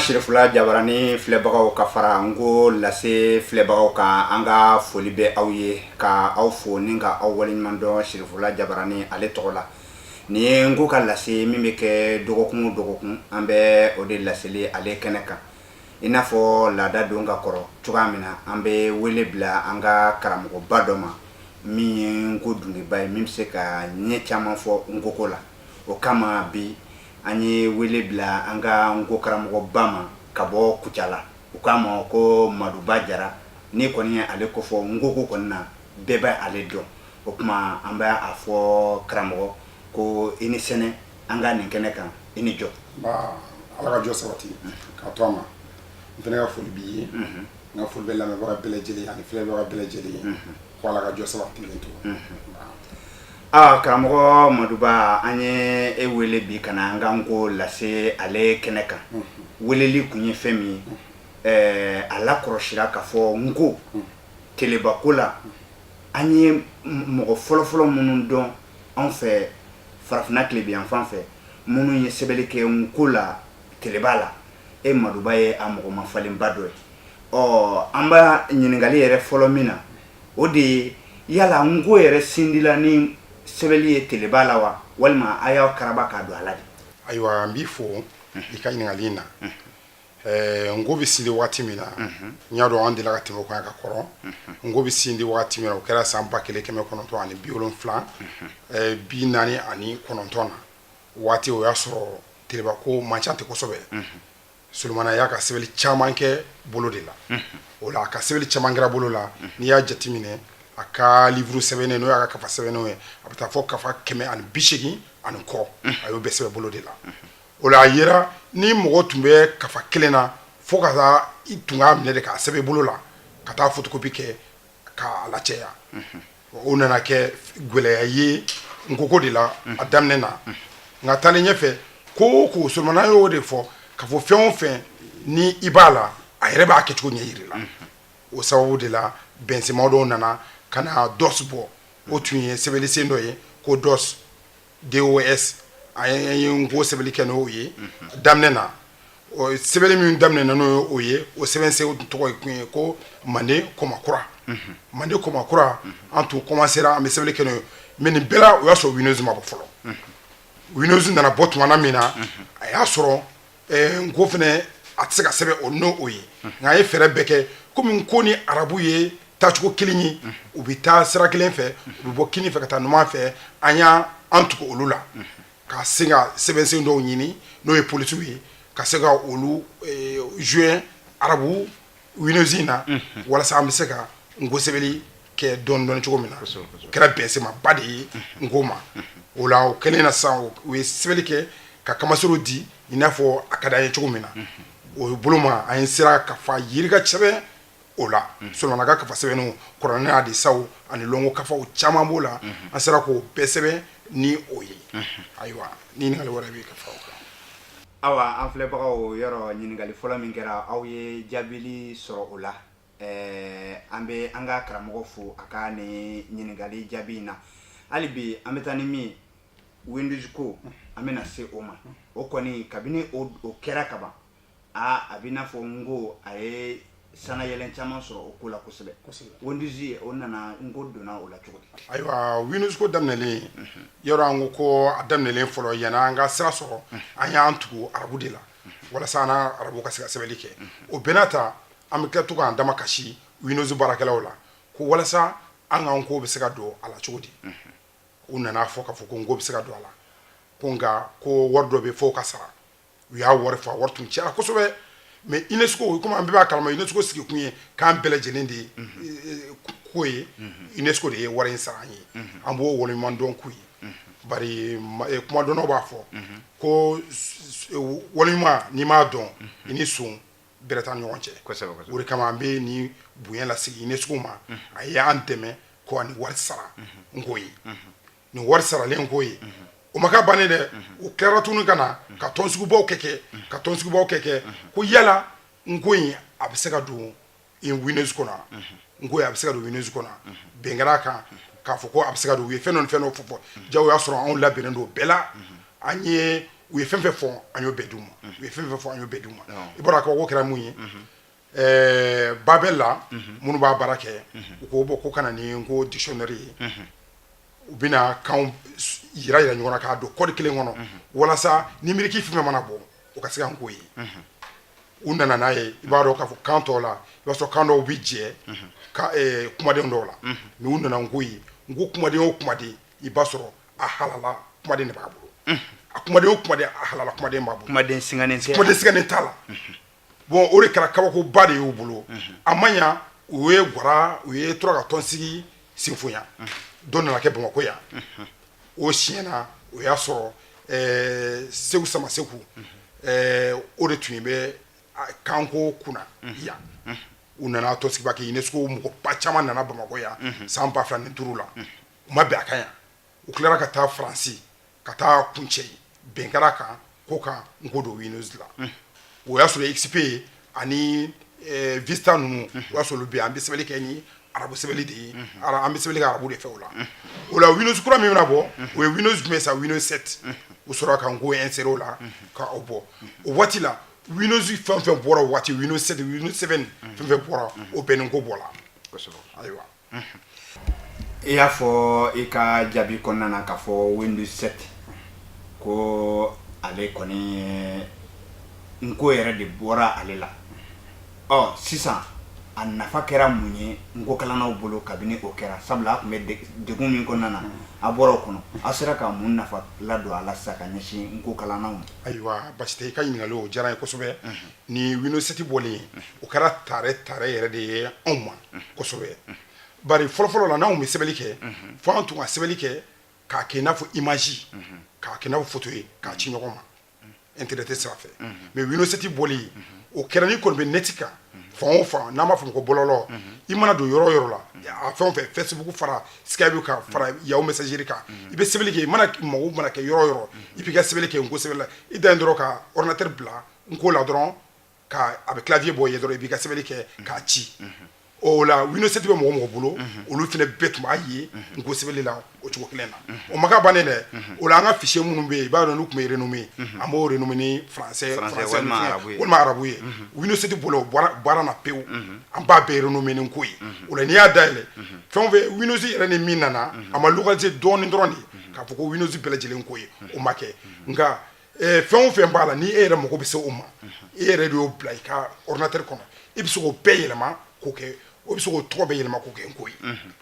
Shirifula Jabarani filɛbagaw ka fara ngo lase filɛbagaw kan an ka foli bɛ aw ye ka aw fo ni ka aw waleɲuman dɔn Shirifula Jabarani ale tɔgɔ la. Ni ye ngo ka lase min bɛ kɛ dɔgɔkun o dɔgɔkun an bɛ o de laseli ale kɛnɛ kan. I n'a fɔ laada don ka kɔrɔ cogoya min na an bɛ wele bila an ka karamɔgɔba dɔ ma min ye ngo dungiba ye min bɛ se ka ɲɛ caman fɔ ngo ko la. O kama bi an ye wele bila an ka ngo karamɔgɔba ma ka bɔ Kucala. U k'a ma ko Maduba Jara ni kɔni ye ale ko fɔ ngo ko kɔni na bɛɛ bɛ ale dɔn. O kuma an bɛ a fɔ karamɔgɔ ko i ni sɛnɛ an ka nin kɛnɛ kan i ni jɔ. Ala ka jɔ sabati ka to a ma. N fana ka foli b'i ye. N ka foli bɛ lamɛnbaga bɛɛ lajɛlen ani filɛbaga bɛɛ lajɛlen ko Ala ka jɔ sabati len to. Karamɔgɔ Maduba an ye e wele bi kana an ka ngo lase ale kɛnɛ kan. Weleli kun ye fɛn min ye a lakɔrɔsira ka fɔ ngo kelebako la an ye mɔgɔ fɔlɔfɔlɔ minnu dɔn an fɛ Farafinna tilebiyan fan fɛ minnu ye sɛbɛnni kɛ ngo la keleba la. E Maduba ye a mɔgɔ mafalenba dɔ ye. An b'a ɲininkali yɛrɛ fɔlɔ min na o de ye yala ngo yɛrɛ sindila ni sɛbɛnni ye keleba la wa walima a y'aw karaba k'a don a la de. Ayiwa n b'i fo i ka ɲininkali in na. Ngo bɛ sindi waati min na n y'a dɔn an delila ka tɛmɛ o kan ka kɔrɔ. Ngo bɛ sindi waati min na o kɛra san 1970 ani 49 na waati o y'a sɔrɔ telebako man ca ten kosɛbɛ. Solomana y'a ka sɛbɛnni caman kɛ bolo de la. O la a ka sɛbɛnni caman kɛra bolo la n'i y'a jateminɛ a ka livre sɛbɛnnen n'o y'a ka kafa sɛbɛnnenw ye a bɛ taa fɔ kafa 180 ani kɔ a y'o bɛɛ sɛbɛn bolo de la. O la a yera ni mɔgɔ tun bɛ kafa kelen na fo ka taa i tun k'a minɛ de k'a sɛbɛn bolo la ka taa photocopie kɛ k'a lacɛya. O nana kɛ gɛlɛya ye ngoko de la a daminɛ na nka taalen ɲɛfɛ ko o ko Solomana y'o de fɔ ka fɔ fɛn o fɛn ni i b'a la a yɛrɛ b'a kɛcogo ɲɛ yiri la. O sababu de la bɛnsɛma dɔw nana ka na DOS bɔ o tun ye sɛbɛnni sen dɔ ye ko DOS a ye ngo sɛbɛnni kɛ n'o ye daminɛ na. Sɛbɛnni min daminɛ na n'o ye o sɛbɛn sen tɔgɔ ye kun ye ko Mande Komakura. Mande Komakura an tun commencera an bɛ sɛbɛnni kɛ n'o ye mais nin bɛɛ la o y'a sɔrɔ Windows ma bɔ fɔlɔ. Windows nana bɔ tuma min na a y'a sɔrɔ ngo fɛnɛ a tɛ se ka sɛbɛn o n'o ye nka a ye fɛɛrɛ bɛɛ kɛ komi ko ni arabu ye taacogo kelen ye u bɛ taa sira kelen fɛ u bɛ bɔ kini fɛ ka taa numan fɛ an y'an tugu olu la ka se ka sɛbɛnsen dɔw ɲini n'o ye polisiw ye ka se ka olu jouer arabu Windows na walasa an bɛ se ka ngo sɛbɛnni kɛ dɔɔni dɔɔni cogo min na o kɛra bɛnsɛmaba de ye ngo ma. O la o kɛlen na sisan u ye sɛbɛnni kɛ ka kamasoro di i n'a fɔ a ka d'an ye cogo min na. O bolo ma an ye sera ka fa yiri ka sɛbɛn o la. Solomana ka kafa sɛbɛnniw kuranɛ hadisaw ani lɔngo kafaw caman b'o la an sera k'o bɛɛ sɛbɛn ni o ye. Ayiwa ni ɲininkali wɛrɛ b'i ka fɔ o kan. Awa an filɛbagaw yɔrɔ ɲininkali fɔlɔ min kɛra aw ye jaabili sɔrɔ o la. An bɛ an ka karamɔgɔ fo a ka nin ɲininkali jaabi in na. Hali bi an bɛ taa ni min Windows ko an bɛna se o ma. O kɔni kabini o kɛra kaban a bɛ n'a fɔ ngo a ye sanayɛlɛn caman sɔrɔ o ko la kosɛbɛ. Windows o nana ngo donna o la cogo di. Ayiwa Windows ko daminɛlen yɔrɔ an ko a daminɛlen fɔlɔ yanni an ka sira sɔrɔ an y'an tugu arabu de la walasa an n'a arabu ka se ka sɛbɛnni kɛ. O bɛɛ n'a ta an bɛ kila to k'an dama kasi Windows baarakɛlaw la ko walasa an ka ngo bɛ se ka don a la cogo di. U nana fɔ k'a fɔ ko ngo bɛ se ka don a la ko nka ko wari dɔ bɛ fɔ ka sara u y'a wari fɔ a wari tun cayara kosɛbɛ mais UNESCO komi an bɛɛ b'a kalama UNESCO sigi kun ye k'an bɛɛ lajɛlen de ko ye UNESCO de ye wari in sara an ye an b'o waleɲuman dɔn k'u ye bari kumadɔnnaw b'a fɔ ko waleɲuman n'i m'a dɔn i ni son bɛrɛ t'a ni ɲɔgɔn cɛ. O de kama an bɛ nin bonya lasigi UNESCO ma a y'an dɛmɛ ko ani wari sara ngo ye nin wari saralen ngo ye. O ma k'a bannen dɛ o tilara tuguni ka na ka tɔnsugubaw kɛ ko yala ngo in a bɛ se ka don Windows kɔnɔ ngo a bɛ se ka don Windows kɔnɔ bɛn kɛra a kan k'a fɔ ko a bɛ se ka don u ye fɛn dɔ fɔ jago y'a sɔrɔ anw labɛnnen don bɛɛ la an ye u ye fɛn fɛn fɔ an y'o bɛɛ d'u ma u ye fɛn fɛn fɔ an y'o bɛɛ d'u ma i bɔra ka ko kɛra mun ye Babel la minnu b'a baara kɛ u ko bɔ ko kana ni ko dictionnaire ye u bɛna kan yira ɲɔgɔn na k'a don code kelen kɔnɔ walasa numérique fɛn mana bɔ o ka se ka nko ye u nana n'a ye i b'a dɔn k'a fɔ kan tɔw la i b'a sɔrɔ kan dɔw bɛ jɛ kumaden dɔw la mais u nana nko ye nko kumaden o kumaden i b'a sɔrɔ a halala kumaden de b'a bolo a kumaden o kumaden a halala kumaden b'a bolo kumaden siganen t'a la bon o de kɛra kabakoba de y'u bolo a ma ɲa u ye tora ka tɔnsigi sinfonya dɔ nana kɛ Bamakɔ yan o siɲɛna o y'a sɔrɔ Seku Sama Seku o de tun bɛ kanko kunna yan u nana tɔnsigiba kɛ UNESCO mɔgɔba caman nana Bamakɔ yan san 2005 la u ma bɛn a kan yan u tilara ka taa Faransi ka taa kuncɛ bɛn kɛra kan ko kan nko don WINUS la o y'a sɔrɔ XP ani Vista ninnu o y'a sɔrɔ olu bɛ an bɛ sɛbɛnni kɛ ni arabu sɛbɛnni de ye an bɛ sɛbɛnni kɛ arabu de fɛ o la WINUS kura min bɛna bɔ o ye WINUS jumɛn sa WINUS 7 u sɔrɔ ka nko insérer o la ka o bɔ o waati la WINUS fɛn fɛn bɔra o waati WINUS 7 WINUS 7 fɛn fɛn bɔra o bɛɛ ni ko bɔra ayiwa i y'a fɔ i ka jaabi kɔnɔna na k'a fɔ WINUS 7 ko ale kɔni nko yɛrɛ de bɔra ale la sisan a nafa kɛra mun ye nko kalanaw bolo kabini o kɛra sabula a tun bɛ degun min kɔnɔna na a bɔra o kɔnɔ a sera ka mun nafa ladon a la sisan ka ɲɛsin nko kalanaw ma ayiwa basi tɛ i ka ɲininkali o diyara n ye kosɛbɛ ni WINUS 7 bɔlen o kɛra tare yɛrɛ de ye anw ma kosɛbɛ bari fɔlɔfɔlɔ la n'anw bɛ sɛbɛnni kɛ fo an tun ka sɛbɛnni kɛ k'a kɛ i n'a fɔ image k'a kɛ i n'a fɔ photo ye k'a ci ɲɔgɔn ma internet sira fɛ mais WINUS 7 bɔlen o kɛra ni kɔni bɛ net kan fan o fan n'an b'a fɔ ko bɔlɔlɔ i mana don yɔrɔ o yɔrɔ la a fɛn o fɛn Facebook fara Skype kan fara Yahoo Messenger kan i bɛ sɛbɛnni kɛ i mana mago mana kɛ yɔrɔ o yɔrɔ i b'i ka sɛbɛnni kɛ nko sɛbɛnni la i dan ye dɔrɔn ka ordinateur bila nko la dɔrɔn a bɛ clavier bɔ yen dɔrɔn i b'i ka sɛbɛnni kɛ k'a ci o la WINUS 7 bɛ mɔgɔ bolo olu fana bɛɛ tun b'a ye nko sɛbɛnni la o cogo kelen na o ma k'a bannen dɛ o la an ka fichier minnu bɛ yen i b'a dɔn n'u tun bɛ renommé an b'o renommé ni français walima arabu ye WINUS 7 bolo baara na pewu an b'a bɛɛ renommé ni nko ye o la n'i y'a dayɛlɛ fɛn o fɛn WINUS yɛrɛ ni min nana a ma localiser dɔɔnin dɔrɔn de k'a fɔ ko WINUS bɛɛ lajɛlen ko ye o ma kɛ nka fɛn o fɛn b'a la ni e yɛrɛ mago bɛ se o ma e yɛrɛ de y'o bila i ka ordinateur kɔnɔ i bɛ se k'o bɛɛ yɛlɛma k'o kɛ o bɛ se k'o tɔgɔ bɛɛ yɛlɛma k'o kɛ nko ye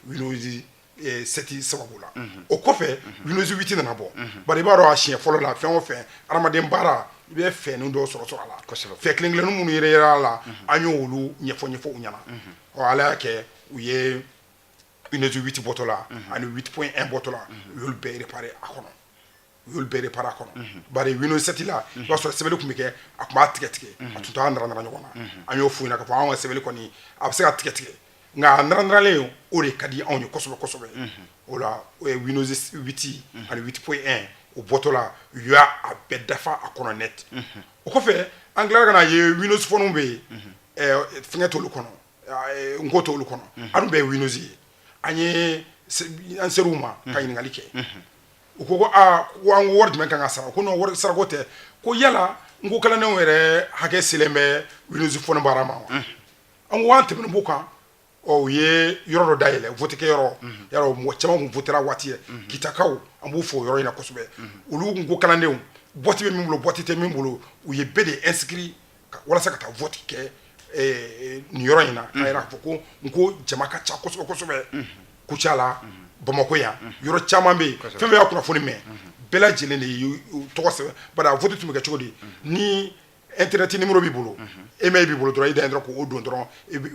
WINUS 7 sababu la o kɔfɛ WINUS 8 nana bɔ bari i b'a dɔn a siɲɛ fɔlɔ la fɛn o fɛn adamaden baara i bɛ fɛɛrɛ dɔw sɔrɔ a la fɛn kelen kelennin minnu yɛrɛ a la an y'olu ɲɛfɔ u ɲɛna ala y'a kɛ u ye WINUS 8 bɔtɔ la ani 8.1 bɔtɔ la u y'olu bɛɛ réparé a kɔnɔ bari WINUS 7 la i b'a sɔrɔ sɛbɛnni tun bɛ kɛ a tun b'a tigɛ a tun t'a nara ɲɔgɔn na an y'o f'u ɲɛna k'a fɔ anw ka sɛbɛnni kɔni a bɛ se ka tigɛ nka a naranaralen o de ka di anw ye kosɛbɛ o la WINUS 8 ani 8.1 o bɔtɔ la u y'a bɛɛ dafa a kɔnɔ net o kɔfɛ an tilara ka na ye WINUS fɔniw bɛ yen fɛngɛ t'olu kɔnɔ nko t'olu kɔnɔ an bɛɛ ye WINUS ye an ser'u ma ka ɲininkali kɛ u ko an ko wari jumɛn kan ka sara ko non wari sarako tɛ ko yala nko kalandenw yɛrɛ hakɛ selen bɛ WINUS fɔni baara ma wa an ko an tɛmɛnen b'o kan u ye yɔrɔ dɔ dayɛlɛ vote kɛ yɔrɔ yarɔ mɔgɔ caman kun votera waati ye kitakaw an b'u fo yɔrɔ in na kosɛbɛ olu nko kalandenw boîte bɛ min bolo boîte tɛ min bolo u ye bɛɛ de inscrit walasa ka taa vote kɛ nin yɔrɔ in na k'a yira k'a fɔ ko nko jama ka ca kosɛbɛ Kucala la Bamakɔ yan yɔrɔ caman bɛ yen fɛn fɛn y'a kunnafoni mɛn bɛɛ lajɛlen de y'u tɔgɔ sɛbɛn bari a vote tun bɛ kɛ cogo di ni internet numéro b'i bolo email b'i bolo dɔrɔn i dan ye dɔrɔn k'o don dɔrɔn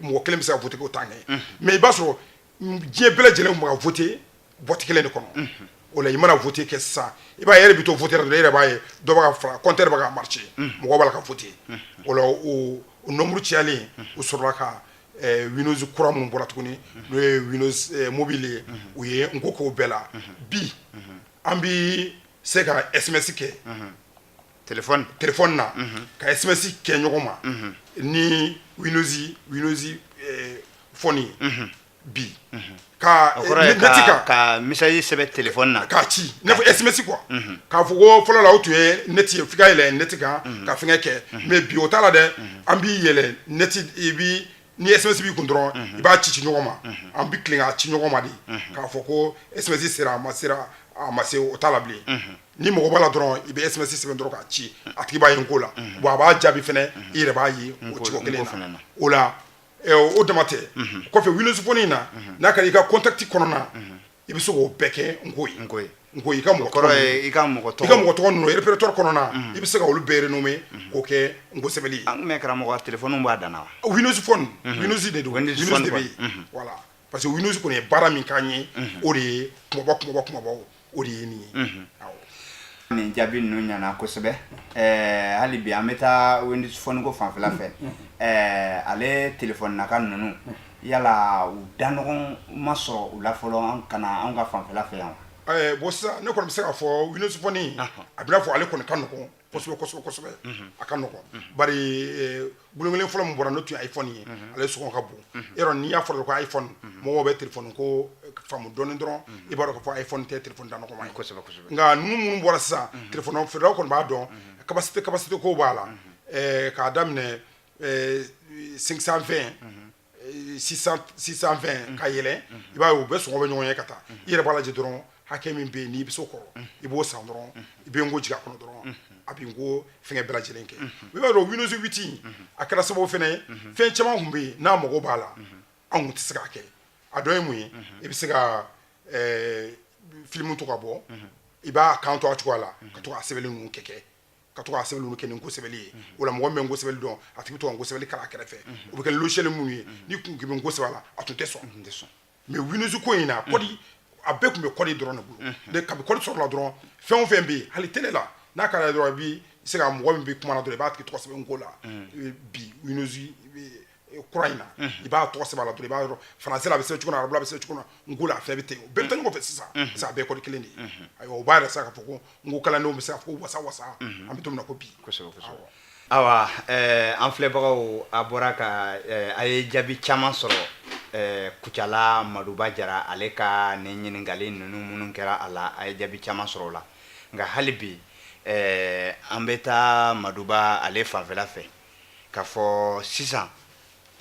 mɔgɔ kelen bɛ se ka vote k'o t'a ɲɛ mais i b'a sɔrɔ diɲɛ bɛɛ lajɛlen tun bɛ ka vote boîte kelen de kɔnɔ o la i mana vote kɛ sisan i b'a ye e yɛrɛ bɛ to voter dɔrɔn e yɛrɛ b'a ye dɔ bɛ ka fara compteur bɛ ka marcher mɔgɔ b'a la ka vote o la o nombre cayalen o sɔrɔla ka WINUS kura minnu bɔra tuguni n'o ye WINUS mobile ye u ye nko k'o bɛɛ la bi an bi se ka SMS kɛ téléphone na ka SMS kɛ ɲɔgɔn ma ni WINUS fɔni bi ka neti ka message sɛbɛ téléphone na ka ci ne fo SMS quoi ka fo ko fɔlɔ la o tun ye neti fika yɛlɛ neti kan ka fɛngɛ kɛ mais bi o t'a la dɛ an bi yɛlɛ neti i bi ni SMS b'i kun dɔrɔn i b'a ci ɲɔgɔn ma an bi tilen k'a ci ɲɔgɔn ma de k'a fɔ ko SMS sera a ma se o t'a la bilen ni mɔgɔ b'a la dɔrɔn i bɛ SMS sɛbɛn dɔrɔn k'a ci a tigi b'a ye n ko la bon a b'a jaabi fɛnɛ i yɛrɛ b'a ye o cogo kelen na o la o dama tɛ kɔfɛ Windows Phone in na n'a kɛra i ka contact kɔnɔna i bɛ se k'o bɛɛ kɛ nko i ka mɔgɔ tɔgɔ ninnu répertoire kɔnɔna i bɛ se ka olu bɛɛ renommer k'o kɛ nko sɛbɛnli ye an mɛ karamɔgɔ téléphone b'a dan na Windows Phone Windows de don Windows de bɛ yen voilà parce que Windows kɔni ye baara min k'an ye o de ye kumabaw o de ye nin ye nin jaabi ninnu ɲana kosɛbɛ hali bi an bɛ taa Windows Phone ko fanfɛla fɛ ale téléphone naka ninnu yala u danɔgɔn ma sɔrɔ u la fɔlɔ an ka fanfɛla fɛ yan bon sisan ne kɔni bɛ se k'a fɔ Windows Phone a bɛna fɔ ale kɔni ka nɔgɔn kosɛbɛ a ka nɔgɔn bari bulon fɔlɔ min bɔra n'o tun ye iPhone ye ale sɔngɔ ka bon yɔrɔ n'i y'a fɔra ko iPhone mɔgɔw bɛ téléphone ko faamu dɔɔni dɔrɔn i b'a dɔn k'a fɔ iPhone tɛ téléphone danɔgɔma ye kosɛbɛ nka ninnu minnu bɔra sisan téléphone feerelaw kɔni b'a dɔn capacité ko b'a la k'a daminɛ 520 620 ka yɛlɛ i b'a ye u bɛɛ sɔngɔ bɛ ɲɔgɔn ye ka taa i yɛrɛ b'a lajɛ dɔrɔn hakɛ min bɛ yen n'i bɛ se o kɔrɔ i b'o san dɔrɔn i bɛ nko jigin a kɔnɔ dɔrɔn a bɛ nko fɛngɛ bɛɛ lajɛlen kɛ i b'a dɔn Windows 8 a kɛra sababu fɛnɛ ye fɛn caman tun bɛ yen n'a mago b'a la anw tun tɛ se k'a kɛ a dɔ ye mun ye i bɛ se ka film to ka bɔ i b'a kan to a cogoya la ka to k'a sɛbɛnni ninnu kɛ ka to k'a sɛbɛnni ninnu kɛ ni nko sɛbɛnni ye o la mɔgɔ min bɛ nko sɛbɛnni dɔn a tigi bɛ to ka nko sɛbɛnni kala kɛrɛfɛ o bɛ kɛ logiciel minnu ye ni kun k'i bɛ nko sɛbɛn a la a tun tɛ sɔn mais Windows ko in na kɔdi a bɛɛ tun bɛ kɔdi dɔrɔn de bolo de kabi kɔdi sɔrɔla dɔrɔn fɛn o fɛn bɛ yen hali télé la n'a kɛra dɔrɔn i bɛ se ka mɔgɔ min bɛ kuma na dɔrɔn i b'a tigi tɔgɔ sɛbɛn nko la bi Windows kura in na i b'a tɔgɔ sɛbɛn a la dɔrɔn i b'a yɔrɔ français la a bɛ sɛbɛn cogo min na arabu la a bɛ sɛbɛn cogo min na nko la a fɛn bɛ ten o bɛɛ bɛ taa ɲɔgɔn fɛ sisan parce que a bɛɛ ye kɔdi kelen de ye ayiwa o b'a yɛrɛ sa k'a fɔ ko nko kalandenw bɛ se k'a fɔ ko wasa an bɛ don min na ko bi awa an filɛbagaw a bɔra ka a ye jaabi caman sɔrɔ Kucala Maduba Jara ale ka nin ɲininkali ninnu minnu kɛra a la a ye jaabi caman sɔrɔ o la nka hali bi an bɛ taa Maduba ale fanfɛla fɛ k'a fɔ sisan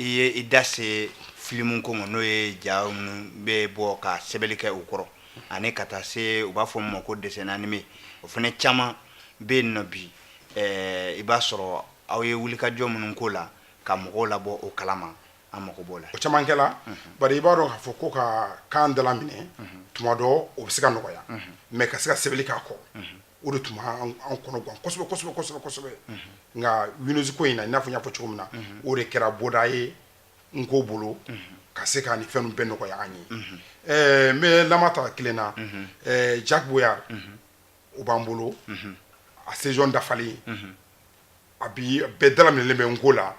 i ye i da se film ko ma n'o ye ja minnu bɛ bɔ ka sɛbɛnni kɛ u kɔrɔ ani ka taa se u b'a fɔ min ma ko dessin animé o fana caman bɛ yen nɔ bi i b'a sɔrɔ aw ye wulikajɔ minnu k'o la ka mɔgɔw labɔ o kalama an mako b'o la o caman kɛla bari i b'a dɔn k'a fɔ ko ka kan dala minɛ tuma dɔ o bɛ se ka nɔgɔya mais ka se ka sɛbɛnni k'a kɔ o de tun b'an kɔnɔ gan kosɛbɛ nka Windows ko in na i n'a fɔ n y'a fɔ cogo min na o de kɛra bɔda ye nko bolo ka se ka nin fɛn bɛɛ nɔgɔya an ye n bɛ lama ta kelen na Jack Boyard o b'an bolo a saison dafalen a bi bɛɛ dala minɛlen bɛ nko la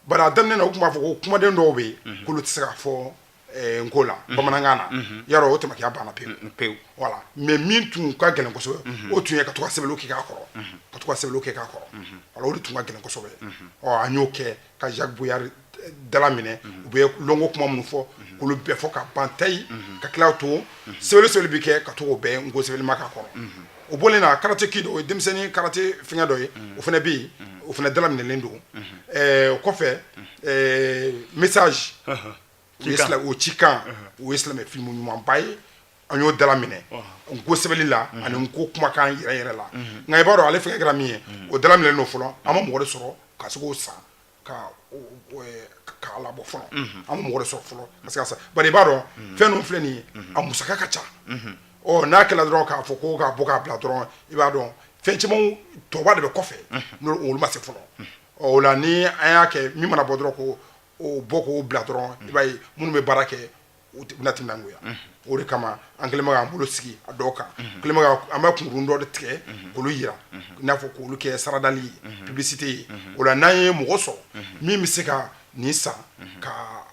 bari a daminɛ na u tun b'a fɔ ko kumaden dɔw bɛ yen k'olu tɛ se k'a fɔ nko la bamanankan na yarɔ o tɛmɛkɛya banna pewu voilà mais min tun ka gɛlɛn kosɛbɛ o tun ye ka to ka sɛbɛnniw kɛ k'a kɔrɔ voilà o de tun ka gɛlɛn kosɛbɛ an y'o kɛ ka Jacques Boyard dala minɛ u bɛ lɔngo kuma minnu fɔ k'olu bɛɛ fɔ ka ban tayi ka tila to sɛbɛnni bɛ kɛ ka to k'o bɛɛ nko sɛbɛnni ma k'a kɔrɔ o bɔlen na karate kid o ye denmisɛnnin karate fɛngɛ dɔ ye o fana bɛ yen o fana dala minɛlen don o kɔfɛ message o cikan o ye silamɛ film ɲumanba ye an y'o dala minɛ nko sɛbɛnni la ani nko kumakan yɛrɛ la nka i b'a dɔn ale fɛngɛ kɛra min ye o dala minɛlen don fɔlɔ an ma mɔgɔ de sɔrɔ ka se k'o san k'a labɔ fɔlɔ an ma mɔgɔ de sɔrɔ fɔlɔ ka se ka san bari i b'a dɔn fɛn ninnu filɛ nin ye a musaka ka ca n'a kɛla dɔrɔn k'a fɔ ko k'a bɔ k'a bila dɔrɔn i b'a dɔn fɛn caman tɔba de bɛ kɔfɛ n'olu ma se fɔlɔ o la ni an y'a kɛ min mana bɔ dɔrɔn ko o bɔ k'o bila dɔrɔn i b'a ye minnu bɛ baara kɛ u bɛna timinangoya o de kama an kɛlen bɛ k'an bolo sigi a dɔw kan an bɛ kunkurun dɔ de tigɛ k'olu yira i n'a fɔ k'olu kɛ saradali ye publicité ye o la n'an ye mɔgɔ sɔrɔ min bɛ se ka nin san ka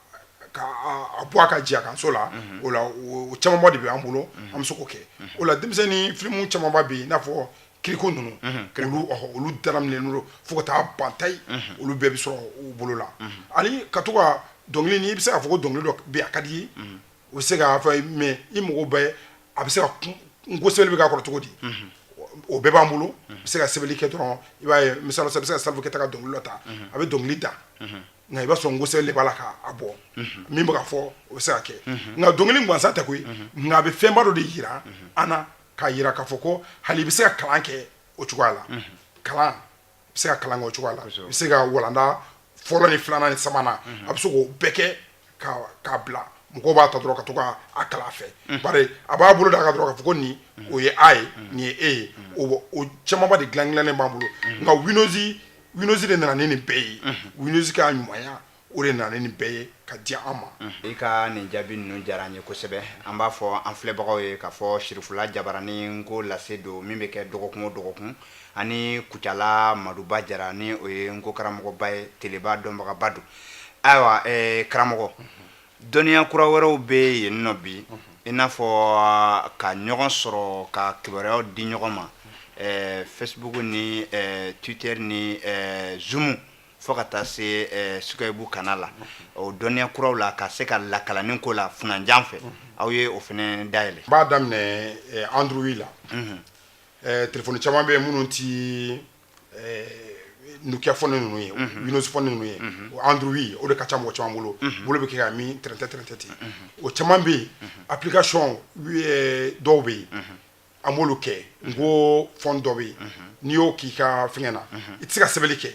a bɔ a ka jɛ a kan so la o la o camanba de bɛ an bolo an bɛ se k'o kɛ o la denmisɛnnin filimu camanba bɛ yen i n'a fɔ kiriko ninnu olu dara minɛlen don fo ka taa ban tayi olu bɛɛ bɛ sɔrɔ u bolo la ani ka to ka dɔnkili ni i bɛ se k'a fɔ ko dɔnkili dɔ bɛ a ka di ye o bɛ se k'a fɔ mais i mago bɛ a bɛ se ka n ko sɛbɛnni bɛ k'a kɔrɔ cogo di o bɛɛ b'an bolo i bɛ se ka sɛbɛnni kɛ dɔrɔn i b'a ye misali la i bɛ se ka Salif Keita ka dɔnkili dɔ ta a bɛ dɔnkili da nka i b'a sɔrɔ n ko sɛbɛnni de b'a la k'a bɔ min bɛ ka fɔ o bɛ se ka kɛ nka dɔnkili gansan tɛ koyi nka a bɛ fɛnba dɔ de yira an na k'a yira k'a fɔ ko hali i bɛ se ka kalan kɛ o cogoya la kalan i bɛ se ka kalan kɛ o cogoya la i bɛ se ka walanda fɔlɔ ni filanan ni sabanan a bɛ se k'o bɛɛ kɛ k'a bila mɔgɔw b'a ta dɔrɔn ka to k'a kalan a fɛ bari a b'a bolo da kan dɔrɔn k'a fɔ ko nin o ye A ye nin ye E ye o camanba de dilannen b'an bolo nka Winozi de nana ni nin bɛɛ ye Winozi ka ɲumanya o de nana ni nin bɛɛ ye ka di an ma i ka nin jaabi ninnu diyara an ye kosɛbɛ an b'a fɔ an filɛbagaw ye k'a fɔ Sirifula Jabarani ko lase don min bɛ kɛ dɔgɔkun o dɔgɔkun ani Kucala Maduba Jara ni o ye n ko karamɔgɔba ye teleba dɔnbagaba don ayiwa karamɔgɔ dɔnniya kura wɛrɛw bɛ yen nɔ bi i n'a fɔ ka ɲɔgɔn sɔrɔ ka kibaruyaw di ɲɔgɔn ma Facebook ni Twitter ni Zoom fo ka taa se Skype canal la o dɔnniya kuraw la ka se ka lakalanin ko la funanjan fɛ aw ye o fɛnɛ dayɛlɛ n b'a daminɛ Android la telefɔni caman bɛ yen minnu ti Nokia fɔni ninnu ye Windows fɔni ninnu ye o Android o de ka ca mɔgɔ caman bolo bɛ kɛ ka min tɛrɛntɛ ten o caman bɛ yen application dɔw bɛ yen an b'olu kɛ n ko fɔn dɔ bɛ yen n'i y'o k'i ka fɛngɛ na i tɛ se ka sɛbɛnni kɛ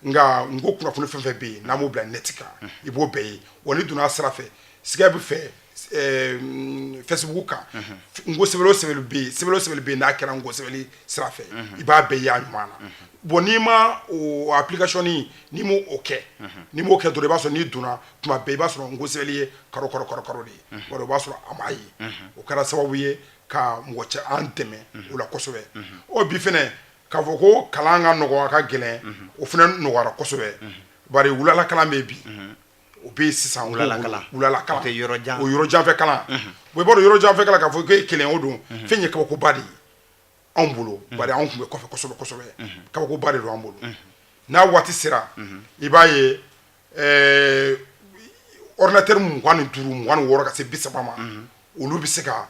nka n ko kunnafoni fɛn fɛn bɛ yen n'an b'o bila net kan i b'o bɛɛ ye wa n'i donna sira fɛ Skype fɛ Facebook kan n ko sɛbɛnni o sɛbɛnni bɛ yen n'a kɛra n ko sɛbɛnni sira fɛ i b'a bɛɛ ye a ɲuman na bon n'i ma o application n'i m'o kɛ n'i m'o kɛ dɔrɔn i b'a sɔrɔ n'i donna tuma bɛɛ i b'a sɔrɔ n ko sɛbɛnni ye karo de ye o b'a sɔrɔ a m'a ye o kɛra sababu ye ka mɔgɔ cɛ an dɛmɛ o la kosɛbɛ o bi fɛnɛ k'a fɔ ko kalan ka nɔgɔ a ka gɛlɛn o fɛnɛ nɔgɔyara kosɛbɛ bari wulala kalan bɛ bi o bɛ sisan wulala kalan o yɔrɔ janfɛ kalan bon i b'a dɔn yɔrɔ janfɛ kalan k'a fɔ k'e kelen o don fɛn ye kabakoba de ye anw bolo bari anw tun bɛ kɔfɛ kosɛbɛ kabakoba de don an bolo n'a waati sera i b'a ye ordinateur 25 26 ka se 30 ma olu bɛ se ka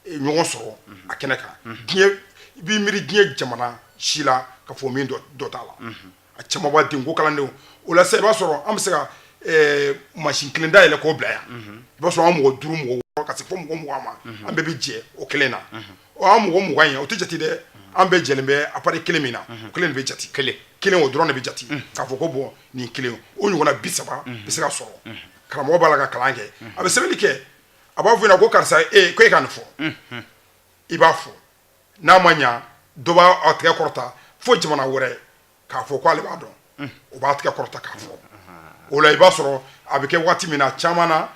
ɲɔgɔn sɔrɔ a kɛnɛ kan diɲɛ i b'i miiri diɲɛ jamana si la ka fɔ min dɔ t'a la a caman b'a den ko kalandenw o la sisan i b'a sɔrɔ an bɛ se ka machine kelen da yɛlɛ k'o bila yan i b'a sɔrɔ an mɔgɔ 5 mɔgɔ 6 ka se fo mɔgɔ 20 ma an bɛɛ bɛ jɛ o kelen na an mɔgɔ 20 in o tɛ jate dɛ an bɛɛ jɛlen bɛ appareil kelen min na o kelen de bɛ jate kelen o dɔrɔn de bɛ jate k'a fɔ ko bon nin kelen o ɲɔgɔnna 30 bɛ se ka sɔrɔ karamɔgɔ b'a la ka kalan kɛ a bɛ sɛbɛnni kɛ a b'a fɔ ɲɛna ko karisa ko e ka nin fɔ i b'a fɔ n'a ma ɲa dɔ b'a tigɛ kɔrɔta fo jamana wɛrɛ k'a fɔ ko ale b'a dɔn o b'a tigɛ kɔrɔta k'a fɔ o la i b'a sɔrɔ a bɛ kɛ waati min na caman na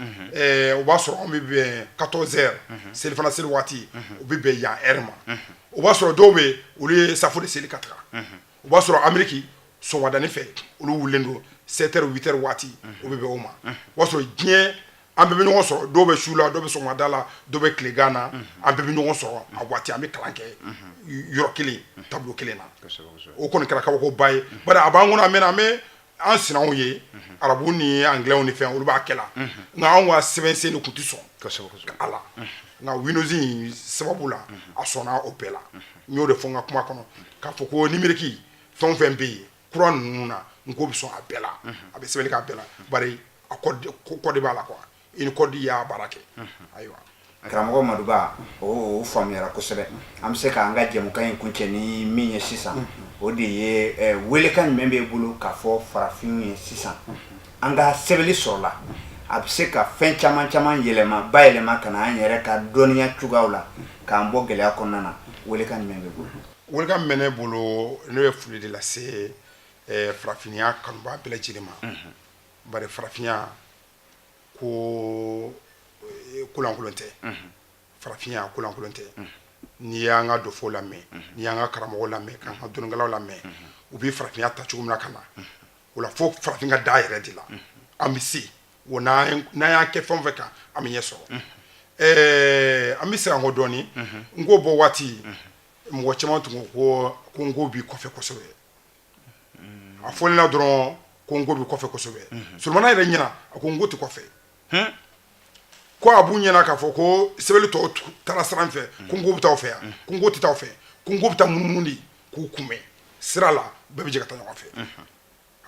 o b'a sɔrɔ an bɛ bɛn 14 heures selifana seli waati o bɛ bɛn yan heure ma o b'a sɔrɔ dɔw bɛ yen olu ye safo de seli ka taga o b'a sɔrɔ Ameriki sɔgɔmadanin fɛ olu wulilen don 7 heures 8 heures waati o bɛ bɛn o ma o b'a sɔrɔ diɲɛ an bɛɛ bɛ ɲɔgɔn sɔrɔ dɔw bɛ su la dɔw bɛ sɔgɔmada la dɔw bɛ tilegan na an bɛɛ bɛ ɲɔgɔn sɔrɔ a waati an bɛ kalan kɛ yɔrɔ kelen tableau kelen na o kɔni kɛra kabakoba ye bari a b'an kɔnɔ an bɛ an sinanw ye arabu ni anglais ni fɛn olu b'a kɛ la nka anw ka sɛbɛnsen de tun tɛ sɔn ala nka Windows in sababu la a sɔnna o bɛɛ la n y'o de fɔ n ka kuma kɔnɔ k'a fɔ ko numérique fɛn o fɛn bɛ yen kura ninnu na n ko bɛ sɔn a bɛɛ la a bɛ sɛbɛnni k'a bɛɛ la bari a kɔdi b'a la quoi i ni kɔdi y'a baara kɛ ayiwa karamɔgɔ Maduba o faamuyara kosɛbɛ an bɛ se k'an ka jɛmukan in kuncɛ ni min ye sisan o de ye welekan jumɛn b'e bolo k'a fɔ farafinw ye sisan an ka sɛbɛnni sɔrɔla a bɛ se ka fɛn caman bayɛlɛma ka na an yɛrɛ ka dɔnniya cogoyaw la k'an bɔ gɛlɛya kɔnɔna na welekan jumɛn b'e bolo welekan min bɛ ne bolo ne bɛ foli de lase farafinya kanuba bɛɛ lajɛlen ma bari farafinya ko kolankolon tɛ farafinya kolankolon tɛ n'i y'an ka dɔfɔ lamɛn n'i y'an ka karamɔgɔ lamɛn k'an ka dɔnnikɛlaw lamɛn u bɛ farafinya ta cogo min na ka na o la fo farafin ka da yɛrɛ de la an bɛ se wa n'an y'an kɛ fɛn o fɛn kan an bɛ ɲɛ sɔrɔ an bɛ se an kɔ dɔɔni n ko bɔ waati mɔgɔ caman tun ko ko n ko b'i kɔfɛ kosɛbɛ a fɔli la dɔrɔn ko ngo bi kɔfɛ kosɛbɛ Sulemana yɛrɛ ɲɛna a ko ngo ti kɔfɛ ko abu ɲɛna ka fɔ ko sɛbɛli tɔ taara siran fɛ ko ngo bi taa fɛ yan ko ngo ti taa fɛ ko ngo bi taa munumunu di k'u kunbɛn sira la bɛɛ bi jɛ ka taa ɲɔgɔn fɛ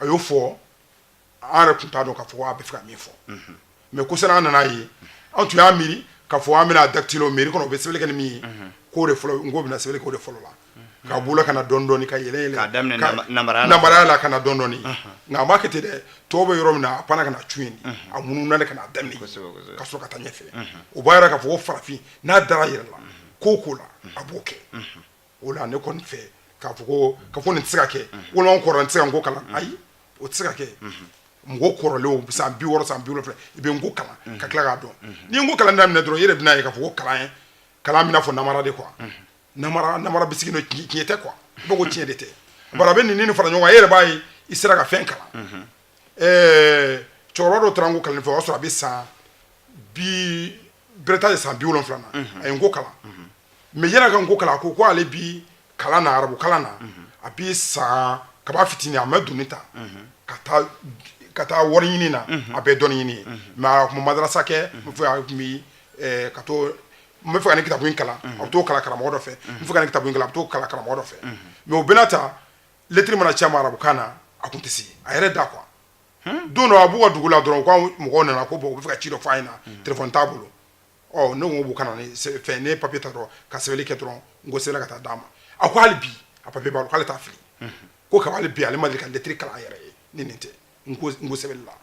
a y'o fɔ an yɛrɛ tun t'a dɔn k'a fɔ a bɛ fɛ ka min fɔ mais ko sani an nan'a ye an tun y'a miiri k'a fɔ an bɛna dactylo mairie kɔnɔ u bɛ sɛbɛnni kɛ ni min ye k'o de fɔlɔ ngo bɛna sɛbɛnni k'o de fɔlɔ la ka b'o la ka na dɔɔni dɔɔni ka yɛlɛ yɛlɛ k'a daminɛ namaraya la ka na dɔɔni dɔɔni nka a m'a kɛ ten dɛ tɔw bɛ yɔrɔ min na a panna ka na cun yen a munumuna de ka na daminɛ ka sɔrɔ ka taa ɲɛfɛ o b'a yira k'a fɔ ko farafin n'a dara yɛrɛ la ko o ko la a b'o kɛ o la ne kɔni fɛ k'a fɔ nin tɛ se ka kɛ walima an kɔrɔ n tɛ se ka ngo kalan ayi o tɛ se ka kɛ mɔgɔ kɔrɔlenw san 60 san 70 i bɛ ngo kalan ka tila k'a dɔn n'i ye ngo kalan daminɛ dɔrɔn i yɛrɛ bɛna ye k'a fɔ ko kalan bɛna fɔ namara de quoi namara bisigi no tiɲɛ tɛ quoi i b'a ko tiɲɛ de tɛ bari a bɛ nin fara ɲɔgɔn kan e yɛrɛ b'a ye i sera ka fɛn kalan cɛkɔrɔba dɔ taara ngo kalan fɛ o y'a sɔrɔ a bɛ san bɛrɛ t'a ye san 70 na a ye ngo kalan mais yan'a ka ngo kalan a ko ale bi kalan na arabu kalan na a bi san kaba fitinin a ma donni ta ka taa wari ɲini na a bɛɛ dɔnni ɲini ye mais a tun bɛ madarasa kɛ n fɛ a tun bɛ ka to n bɛ fɛ ka nin kitabu in kalan a bɛ t'o kalan karamɔgɔ dɔ fɛ n bɛ fɛ ka nin kitabu in kalan a bɛ t'o kalan karamɔgɔ dɔ fɛ mais o bɛna ta lettre mana ci a ma arabukan na a tun tɛ se a yɛrɛ da quoi don dɔ a b'u ka dugu la dɔrɔn ko mɔgɔw nana ko bon u bɛ fɛ ka ci dɔ f'a ɲɛna téléphone t'a bolo ɔ ne ko b'u kana ni fɛn ne ye papier ta dɔrɔn ka sɛbɛnni kɛ dɔrɔn n ko sɛbɛnna ka taa d'a ma a ko hali bi a papier b'a bolo k'ale t'a fili ko kaba hali bi ale ma deli ka lettre kalan a yɛrɛ ye ni nin tɛ n ko sɛbɛnni la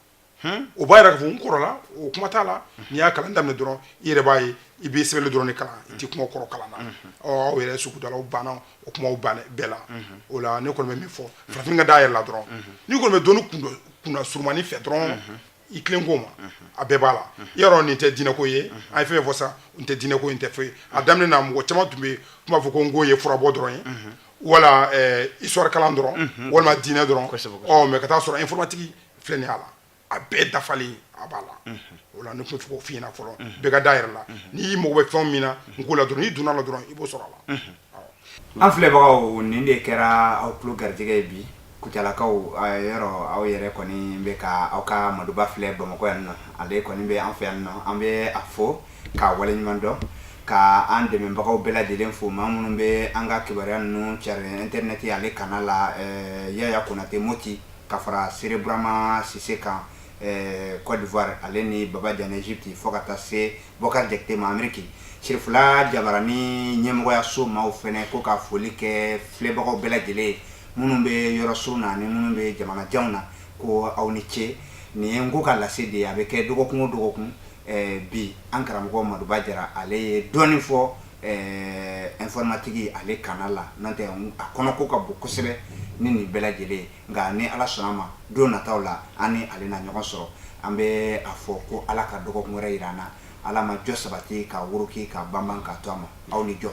o b'a yira k'a fɔ n kɔrɔla o kuma t'a la n'i y'a kalan daminɛ dɔrɔn i yɛrɛ b'a ye i bɛ sɛbɛnni dɔrɔn de kalan i tɛ kuma kɔrɔ kalan na aw yɛrɛ sugudalaw banna o kumaw bɛɛ la o la ne kɔni bɛ min fɔ farafin ka d'a yɛrɛ la dɔrɔn n'i kɔni bɛ dɔnni kunna surumani fɛ dɔrɔn i tilen ko ma a bɛɛ b'a la yɔrɔ nin tɛ diinɛko ye an ye fɛn fɔ sa n tɛ diinɛko in tɛ foyi a daminɛ na mɔgɔ caman tun bɛ kuma fɔ ko n ko ye furabɔ dɔrɔn ye wala histoire kalan dɔrɔn walima diinɛ dɔrɔn mais ka taa sɔrɔ informatique filɛ nin y'a la a bɛɛ dafalen a b'a la o la ne tun bɛ fɛ k'o f'i ɲɛna fɔlɔ bɛɛ ka da yɛrɛ la n'i mago bɛ fɛn min na n ko la dɔrɔn n'i donna la dɔrɔn i b'o sɔrɔ a la an filɛbagaw nin de kɛra aw tulo garijɛgɛ ye bi Kucalakaw yɔrɔ aw yɛrɛ kɔni bɛ ka aw ka Maduba filɛ Bamakɔ yan nɔ ale kɔni bɛ an fɛ yan nɔ an bɛ a fɔ k'a waleɲuman dɔn ka an dɛmɛbagaw bɛɛ lajɛlen fo maa minnu bɛ an ka kibaruya ninnu cari internet ale kana la Yaya Konate Moti ka fara Sere Burama Sise kan Côte d'Ivoire ale ni Baba Diagne Egypte fo ka taa se Bokar Jakite ma Ameriki Sirifula Jabarani ɲɛmɔgɔyaso maaw fɛnɛ ko ka foli kɛ filɛbagaw bɛɛ lajɛlen minnu bɛ yɔrɔso na ni minnu bɛ jamanajanw na ko aw ni ce nin ye ngo ka lase de ye a bɛ kɛ dɔgɔkun o dɔgɔkun bi an karamɔgɔ Maduba Jara ale ye dɔɔni fɔ informatique ale kana la n'o tɛ a kɔnɔko ka bon kosɛbɛ ni nin bɛɛ lajɛlen nka ni Ala sɔnna ma don nataw la an ni ale na ɲɔgɔn sɔrɔ an bɛ a fɔ ko Ala ka dɔgɔkun wɛrɛ yira an na Ala ma jɔ sabati ka woroki ka banban ka to a ma aw ni jɔ